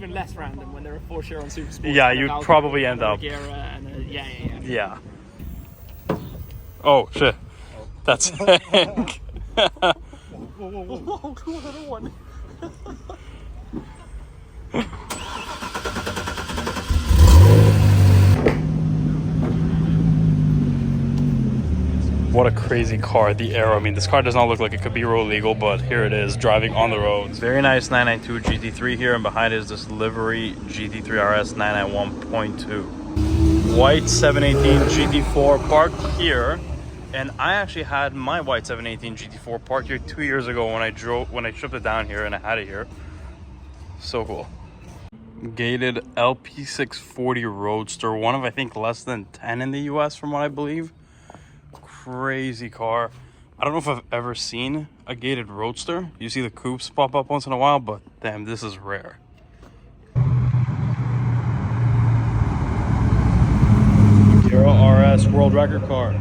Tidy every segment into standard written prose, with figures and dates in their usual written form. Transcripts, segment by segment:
Even less random when there are 4 Chiron Supersports. Yeah, you'd probably end up. Regera and Yeah. Oh shit. That's Hank. Whoa, cool, another one. What a crazy car, the Arrow. I mean, this car does not look like it could be road legal, but here it is, driving on the roads. Very nice 992 GT3 here, and behind it is this livery GT3 RS 991.2. White 718 GT4 parked here, and I actually had my white 718 GT4 parked here 2 years ago when I shipped it down here, and I had it here. So cool. Gated LP640 Roadster, one of I think less than 10 in the US from what I believe. Crazy car. I don't know if I've ever seen a gated Roadster. You see the coupes pop up once in a while, but damn, this is rare. Regera RS world record car.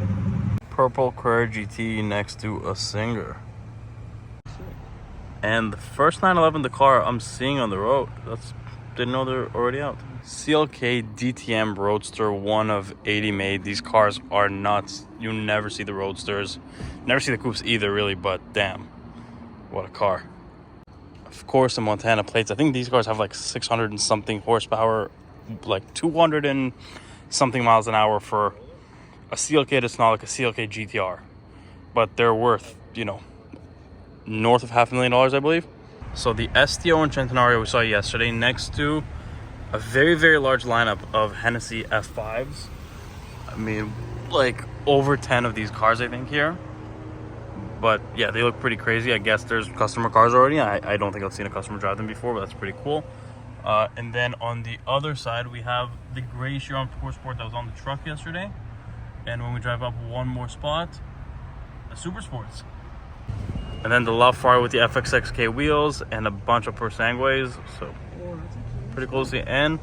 Purple Carrera GT next to a Singer. And the first 911 the car I'm seeing on the road. Didn't know they're already out. CLK DTM Roadster, one of 80 made. These cars are nuts. You never see the Roadsters. Never see the coupes either, really, but damn. What a car. Of course, the Montana plates. I think these cars have like 600 and something horsepower, like 200 and something miles an hour for a CLK that's not like a CLK GTR. But they're worth, you know, north of $500,000, I believe. So the STO and Centenario we saw yesterday next to a very, very large lineup of Hennessy F5s. I mean, like over 10 of these cars, I think, here. But yeah, they look pretty crazy. I guess there's customer cars already. I don't think I've seen a customer drive them before, but that's pretty cool. And then on the other side, we have the gray Chiron Supersport that was on the truck yesterday. And when we drive up one more spot, the Supersports. And then the LaFar with the FXXK wheels and a bunch of Persangues. So pretty cool to see. And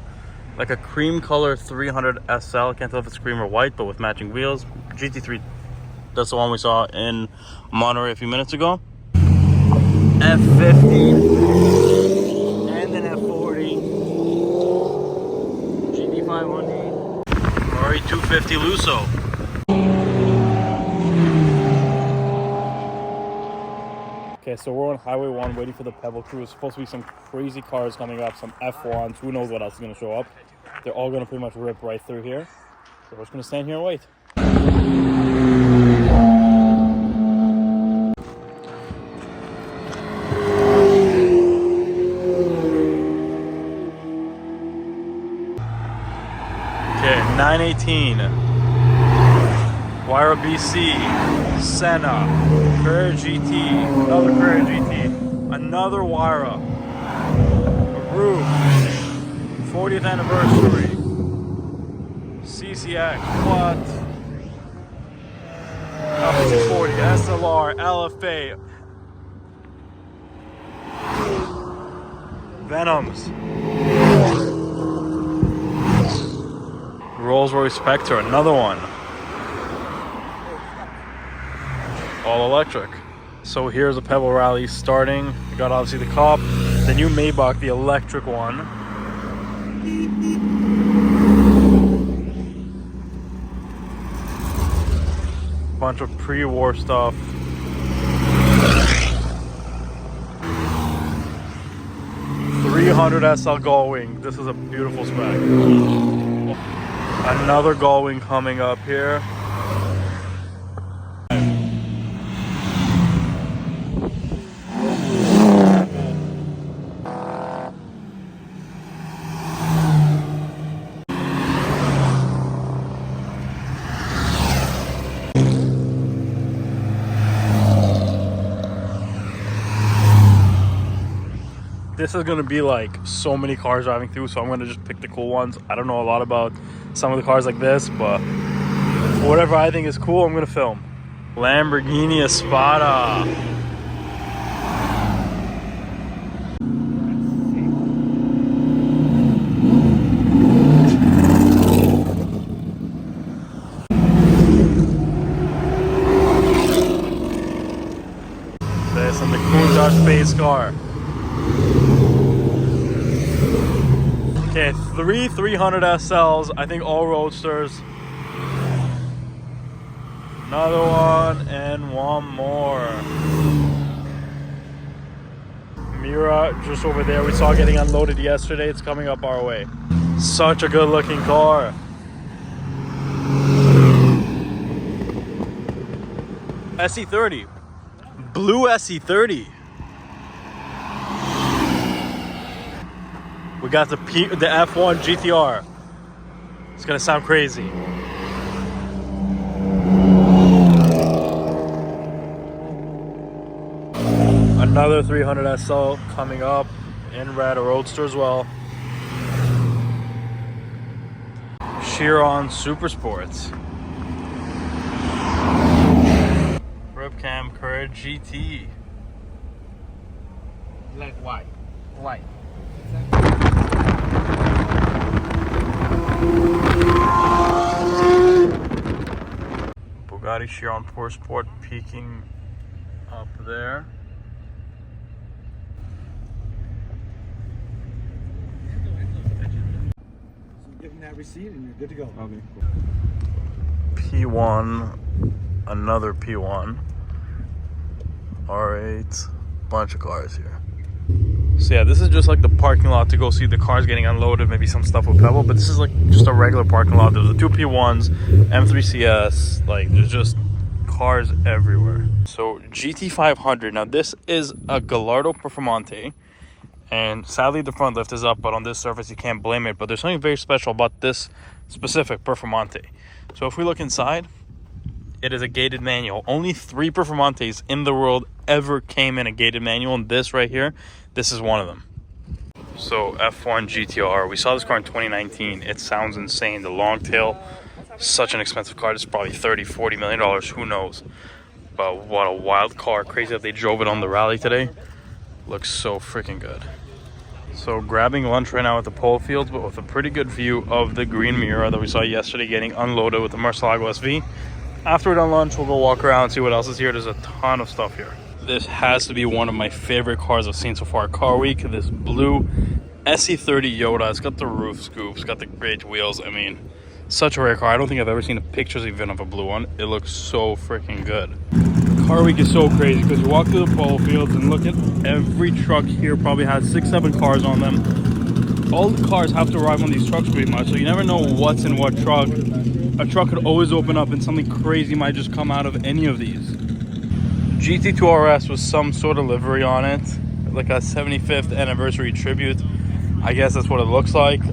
like a cream color 300 SL. Can't tell if it's cream or white, but with matching wheels. GT3. That's the one we saw in Monterey a few minutes ago. F50. And an F40. GT500. Ferrari 250 Lusso. Okay, so we're on Highway 1 waiting for the Pebble crew. There's supposed to be some crazy cars coming up, some F1s. Who knows what else is going to show up. They're all going to pretty much rip right through here. So we're just going to stand here and wait. Okay, 918. Wyra BC, Senna, Carrera GT, another Carrera GT, another Wyra, a roof, 40th anniversary, CCX, what? F240, SLR, LFA, Venoms, Rolls-Royce Spectre, another one. All electric. So here's a Pebble rally starting. You got obviously the Cop, the new Maybach, the electric one. Bunch of pre-war stuff. .300 SL Gullwing. This is a beautiful spec. Another Gullwing coming up here. This is going to be like so many cars driving through, so I'm going to just pick the cool ones. I don't know a lot about some of the cars like this, but whatever I think is cool, I'm going to film. Lamborghini Espada. There's some Kunta space car. Okay, 300 SLs. I think all roadsters. Another one and one more. Miura just over there. We saw getting unloaded yesterday. It's coming up our way. Such a good looking car. SE30. Blue SE30. We got the F1 GTR. It's gonna sound crazy. Another 300 SL coming up in red, a roadster as well. Chiron Supersports. Ripcam Courage GT. Like white. White. Bugatti Chiron Supersport peeking up there. Give them that receipt and you're good to go. Okay. P1, another P1, R8, bunch of cars here. So yeah, this is just like the parking lot to go see the cars getting unloaded, maybe some stuff with Pebble, but this is like just a regular parking lot. There's the two P1s, M3 CS, like there's just cars everywhere. So GT500, now this is a Gallardo Performante, and sadly the front lift is up, but on this surface you can't blame it, but there's something very special about this specific Performante. So if we look inside, it is a gated manual. Only 3 Performantes in the world ever came in a gated manual, and this right here, this is one of them. So F1 GTR, we saw this car in 2019. It sounds insane. The long tail, such an expensive car. This is probably $30-40 million, who knows. But what a wild car. Crazy that they drove it on the rally today. Looks so freaking good. So grabbing lunch right now at the polo fields, but with a pretty good view of the green Miura that we saw yesterday getting unloaded with the Murcielago SV. After we're done lunch, we'll go walk around and see what else is here. There's a ton of stuff here. This has to be one of my favorite cars I've seen so far at Car Week. This blue SE30 Jota. It's got the roof scoops, got the great wheels. I mean, such a rare car. I don't think I've ever seen pictures even of a blue one. It looks so freaking good. Car Week is so crazy because you walk through the polo fields and look at every truck here. Probably has 6-7 cars on them. All the cars have to arrive on these trucks pretty much, so you never know what's in what truck. A truck could always open up and something crazy might just come out of any of these. GT2 RS with some sort of livery on it, like a 75th anniversary tribute. I guess that's what it looks like.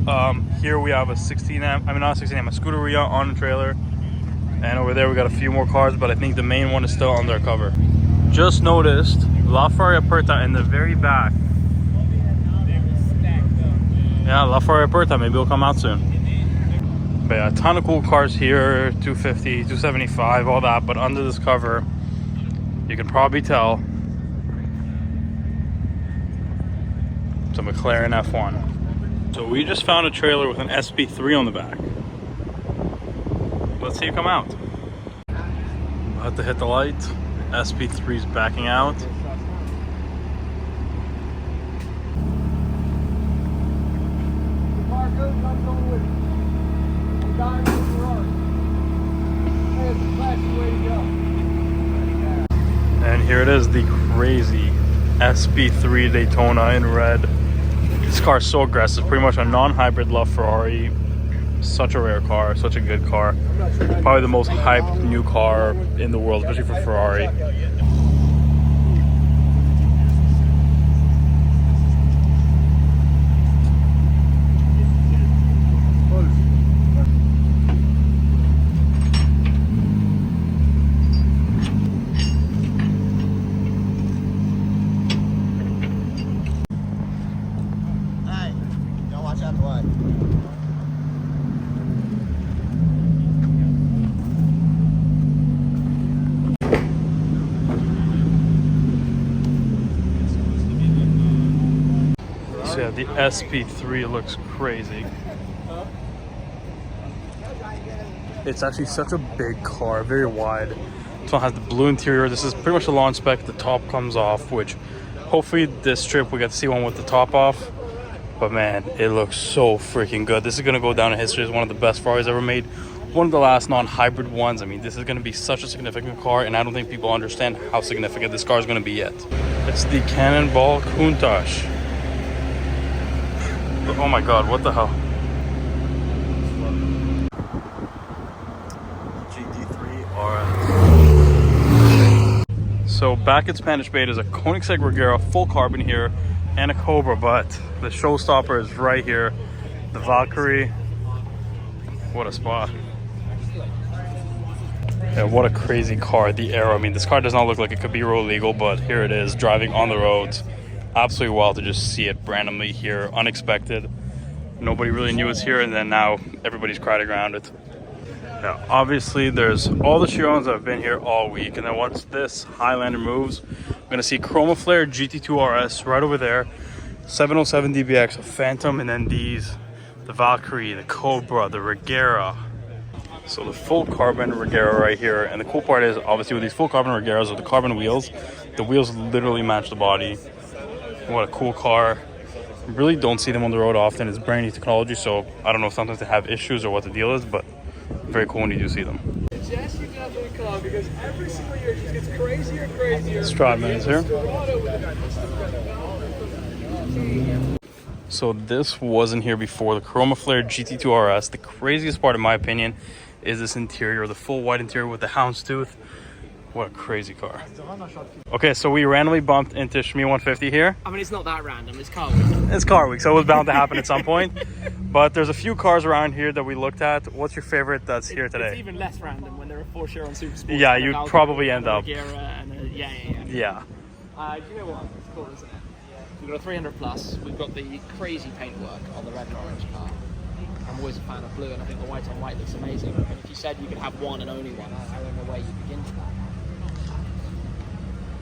Here we have a 16M, I mean not a 16M, a Scuderia on a trailer. And over there we got a few more cars, but I think the main one is still undercover. Just noticed La Ferrari Aperta in the very back. Yeah, La Ferrari Aperta, maybe it'll come out soon. But yeah, a ton of cool cars here, 250, 275, all that. But under this cover, you can probably tell it's a McLaren F1. So we just found a trailer with an SP3 on the back. Let's see it come out. About to hit the light. SP3's backing out. And here it is, the crazy SP3 Daytona in red. This car is so aggressive, pretty much a non-hybrid love Ferrari. Such a rare car, such a good car. Probably the most hyped new car in the world, especially for Ferrari. So yeah, the SP3 looks crazy. It's actually such a big car, very wide. This one has the blue interior. This is pretty much the launch spec. The top comes off, which hopefully this trip we get to see one with the top off. But man, it looks so freaking good. This is going to go down in history as one of the best Ferraris ever made. One of the last non-hybrid ones. I mean, this is going to be such a significant car, and I don't think people understand how significant this car is going to be yet. It's the Cannonball Countach. Oh my god, what the hell? GT3 RS. So back at Spanish Bait is a Koenigsegg Regera full carbon here and a Cobra, but the showstopper is right here. The Valkyrie. What a spot. Yeah, what a crazy car. The Aero. I mean, this car does not look like it could be road legal, but here it is, driving on the roads. Absolutely wild to just see it randomly here, unexpected. Nobody really knew it's here, and then now everybody's crowding around it. Now, obviously, there's all the Chirons that have been here all week, and then once this Highlander moves, we're going to see Chroma Flare GT2 RS right over there, 707 DBX, a Phantom, and then these, the Valkyrie, the Cobra, the Regera. So the full carbon Regera right here, and the cool part is, obviously, with these full carbon Regeras with the carbon wheels, the wheels literally match the body. What a cool car. Really don't see them on the road often. It's brand new technology, so I don't know if sometimes they have issues or what the deal is, but very cool when you do see them. Jess, you got the car because every single year it just gets crazier and crazier. Stradman is here. So this wasn't here before, the Chroma Flare GT2 RS. The craziest part, in my opinion, is this interior, the full white interior with the houndstooth. What a crazy car. Okay, so we randomly bumped into Shmi 150 here. I mean, it's not that random. It's car week. It's car week, so it was bound to happen at some point. But there's a few cars around here that we looked at. What's your favorite that's here today? It's even less random when there are 4 Chiron Supersports. Yeah, you'd probably end up. Yeah. Yeah. Do you know what? It's cool, isn't it? We've got a 300 plus. We've got the crazy paintwork on the red and orange car. I'm always a fan of blue, and I think the white on white looks amazing. And if you said you could have one and only one, I don't know where you begin to that.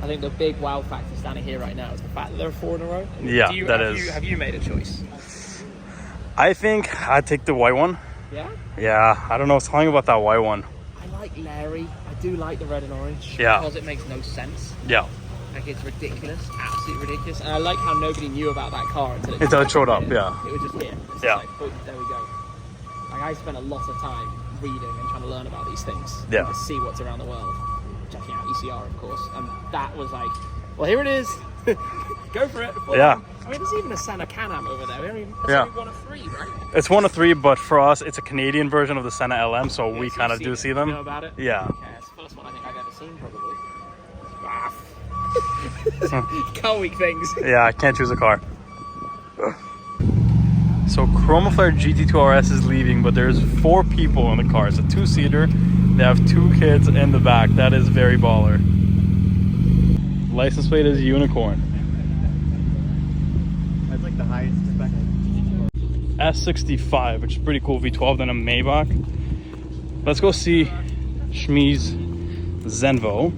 I think the big wow factor standing here right now is the fact that there are 4 in a row. Yeah, Have you made a choice? I think I'd take the white one. Yeah? Yeah, I don't know, something about that white one. I like Larry. I do like the red and orange. Yeah. Because it makes no sense. Yeah. Like, it's ridiculous. Absolutely ridiculous. And I like how nobody knew about that car until Until it showed up, yeah. It was just here. It's Yeah. Like, boom, there we go. Like, I spent a lot of time reading and trying to learn about these things. Yeah. To see what's around the world. Checking out ECR, of course. And that was like, well, here it is. Go for it. Yeah. I mean, there's even a Senna Can-Am over there. It's Yeah. only 1 of 3, right? It's 1 of 3, but for us, it's a Canadian version of the Senna LM, so we so kind of you've do seen see it. them. You know about it? Yeah. Okay, it's the first one I think I've ever seen, probably. Car week things. Yeah, I can't choose a car. So Chroma Flare GT2 RS is leaving, but there's 4 people in the car. It's a 2-seater. They have 2 kids in the back. That is very baller. License plate is Unicorn. That's like the highest spec. S65, which is pretty cool. V12, then a Maybach. Let's go see Shmi's Zenvo.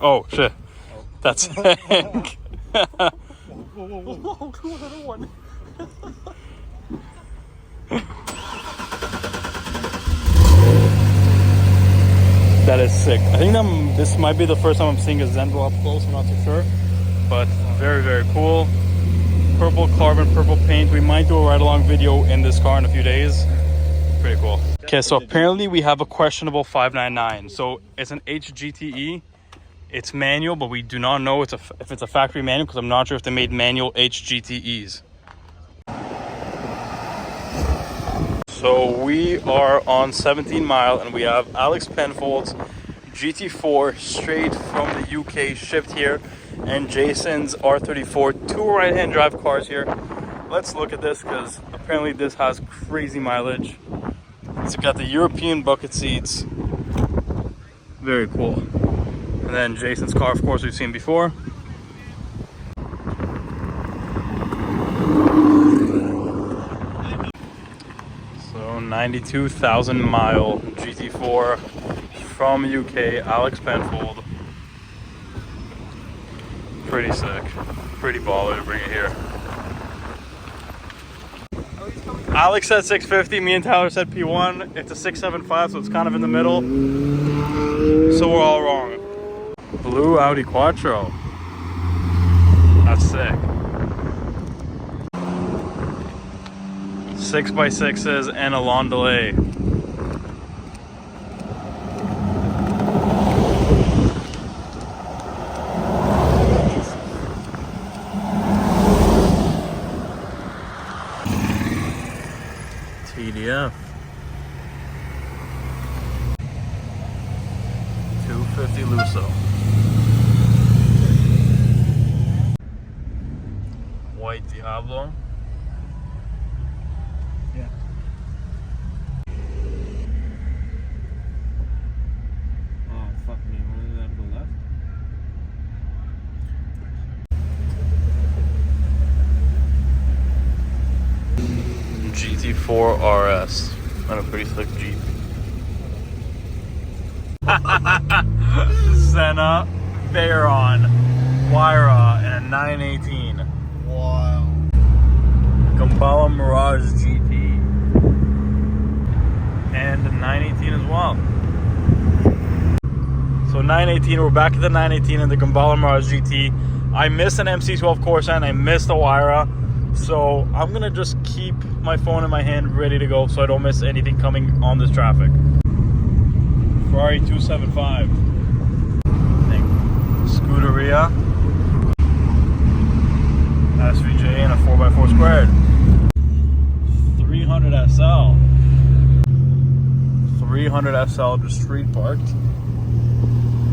Oh shit! That's Hank. Whoa, another one. That is sick. I think this might be the first time I'm seeing a Zenvo up close. I'm not too sure, but very, very cool. Purple carbon, purple paint. We might do a ride-along video in this car in a few days. Pretty cool. Okay, so apparently we have a questionable 599. So it's an HGTE. It's manual, but we do not know if it's a factory manual because I'm not sure if they made manual HGTEs. So we are on 17 Mile and we have Alex Penfold's GT4 straight from the UK shipped here, and Jason's R34, 2 right-hand drive cars here. Let's look at this because apparently this has crazy mileage. It's got the European bucket seats. Very cool. And then Jason's car, of course, we've seen before. So 92,000 mile GT4 from UK, Alex Penfold. Pretty sick. Pretty baller to bring it here. Oh, he's coming Alex said 650, me and Tyler said P1. It's a 675, so it's kind of in the middle. So we're all wrong. Blue Audi Quattro. That's sick. 6x6s and a lawn delay. TDF. 250 Lusso. White Diablo. Yeah. Oh, fuck me. Why did that go left? GT4 RS. And a pretty slick Jeep. Senna, Veyron, Huayra, and a 918. Wow. Gambala Mirage GT. And a 918 as well. So 918, we're back at the 918 and the Gambala Mirage GT. I missed an MC12 Corsa and I missed a Huayra. So I'm gonna just keep my phone in my hand ready to go so I don't miss anything coming on this traffic. Ferrari 275. Scuderia. SVJ and a 4x4 squared. 300 SL. 300 SL just street parked.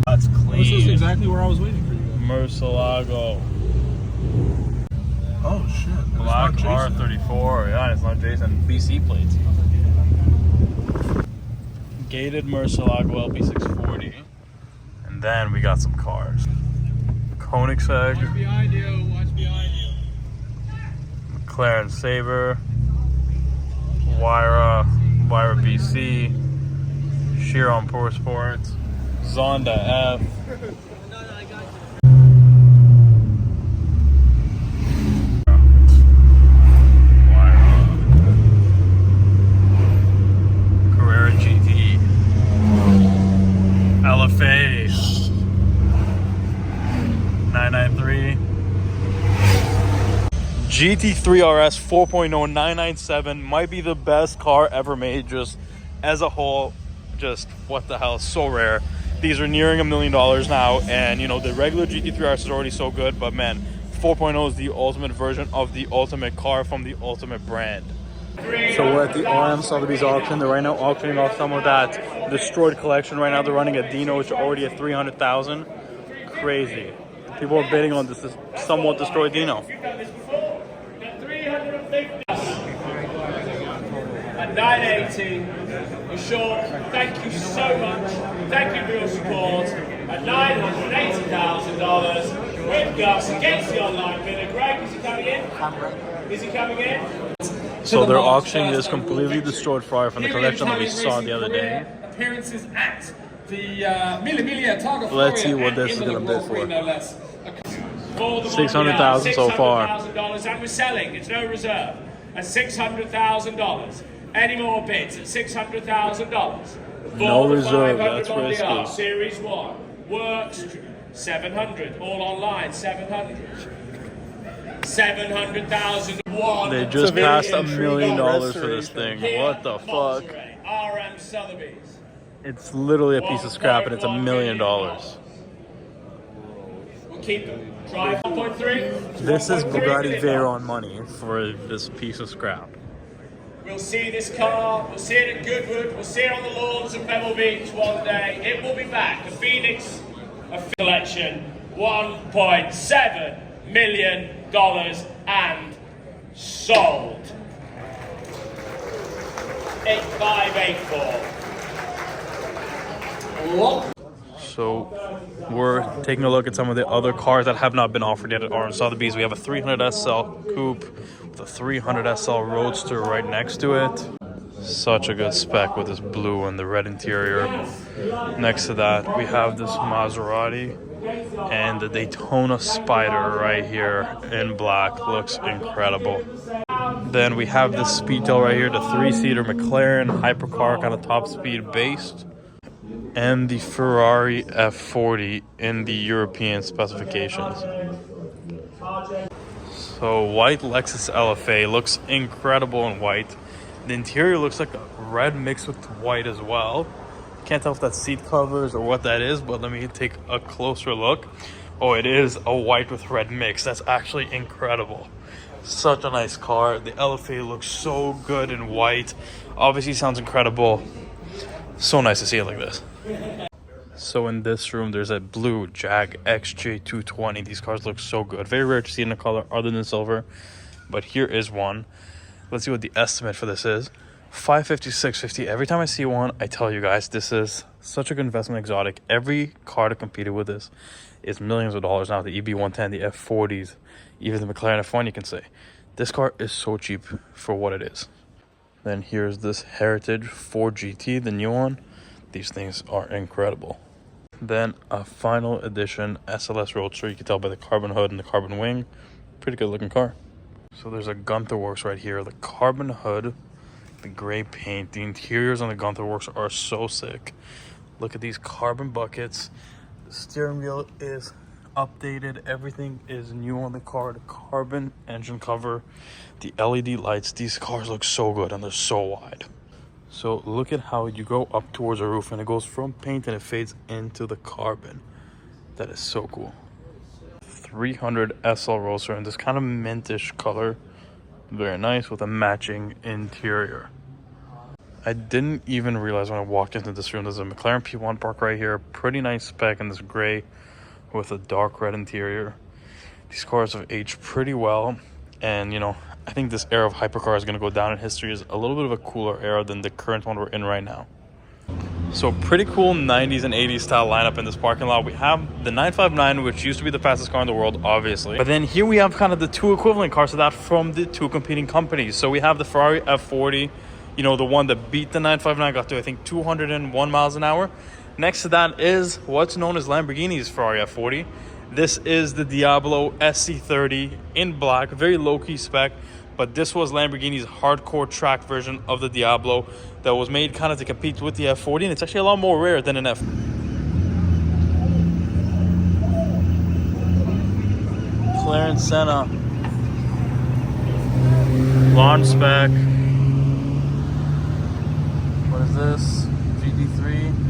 That's clean. This is exactly where I was waiting for you guys. Murcielago. Oh shit. Black R34. Yeah, it's not Jason. BC plates. Gated Murcielago LB640. And then we got some cars. Koenigsegg. Watch behind you. Watch behind you. McLaren Sabre. Huayra BC. Chiron Supersports. Zonda F. Carrera GT. LFA. 993. GT3 RS 4.0 997 might be the best car ever made, just as a whole. Just what the hell, so rare. These are nearing $1 million now, and you know the regular GT3 RS is already so good, but man, 4.0 is the ultimate version of the ultimate car from the ultimate brand. So we're at the RM Sothebys auction. They're right now auctioning off some of that destroyed collection. Right now they're running a Dino, which are already at 300,000. Crazy. People are bidding on this somewhat destroyed Dino. At 980, we're short. Thank you so much. Thank you for your support. At $980,000 with Gus against the online bidder. Greg, is he coming in? Is he coming in? So they're auctioning this completely destroyed Ferrari from the collection that we saw the other day. Appearances at the Mille Targa. Let's see what this is going to bid for. No less. $600,000 so far. $600,000, and we're selling. It's no reserve at $600,000. Any more bids at $600,000? No reserve. That's risky. Series 1 works. 700. All online. 700. 700,000. They just passed $1 million for this thing. What the fuck? RM Sothebys. It's literally a piece of scrap and it's $1 million. We'll keep them. Drive 1.3. This is Bugatti Veyron money for this piece of scrap. We'll see this car, we'll see it at Goodwood, we'll see it on the lawns of Pebble Beach one day. It will be back. The Phoenix collection, $1.7 million and sold. 8584. So we're taking a look at some of the other cars that have not been offered yet at RM Sothebys. We have a 300 SL Coupe with a 300 SL Roadster right next to it. Such a good spec with this blue and the red interior. Next to that, we have this Maserati and the Daytona Spider right here in black. Looks incredible. Then we have this Speedtail right here, the 3-seater McLaren hypercar, kind of top speed based. And the Ferrari F40 in the European specifications. So white Lexus LFA looks incredible in white. The interior looks like a red mixed with white as well. Can't tell if that's seat covers or what that is, but let me take a closer look. Oh, it is a white with red mix. That's actually incredible. Such a nice car. The LFA looks so good in white. Obviously sounds incredible. So nice to see it like this. So in this room, there's a blue Jag XJ220. These cars look so good. Very rare to see in a color other than silver. But here is one. Let's see what the estimate for this is. $550, $650. Every time I see one, I tell you guys, this is such a good investment exotic. Every car to compete with this is millions of dollars now. The EB110, the F40s, even the McLaren F1, you can say. This car is so cheap for what it is. Then here's this Heritage 4GT, the new one. These things are incredible. Then a final edition SLS Roadster. You can tell by the carbon hood and the carbon wing. Pretty good looking car. So there's a Gunther Works right here. The carbon hood, the gray paint. The interiors on the Gunther Works are so sick. Look at these carbon buckets. The steering wheel is updated. Everything is new on the car. The carbon engine cover, the LED lights. These cars look so good and they're so wide. So look at how you go up towards the roof and it goes from paint and it fades into the carbon. That is so cool. 300 SL Roadster in this kind of mintish color. Very nice with a matching interior. I didn't even realize when I walked into this room, there's a McLaren P1 park right here. Pretty nice spec in this gray with a dark red interior. These cars have aged pretty well. And, you know, I think this era of hypercar is going to go down in history as a little bit of a cooler era than the current one we're in right now. So pretty cool 90s and 80s style lineup in this parking lot. We have the 959, which used to be the fastest car in the world, obviously. But then here we have kind of the two equivalent cars to that from the two competing companies. So we have the Ferrari F40, you know, the one that beat the 959, got to, I think, 201 miles an hour. Next to that is what's known as Lamborghini's Ferrari F40. This is the Diablo SE30 in black, very low-key spec. But this was Lamborghini's hardcore track version of the Diablo that was made kind of to compete with the F40, and it's actually a lot more rare than an F. McLaren Senna. Launch spec. What is this? GT3.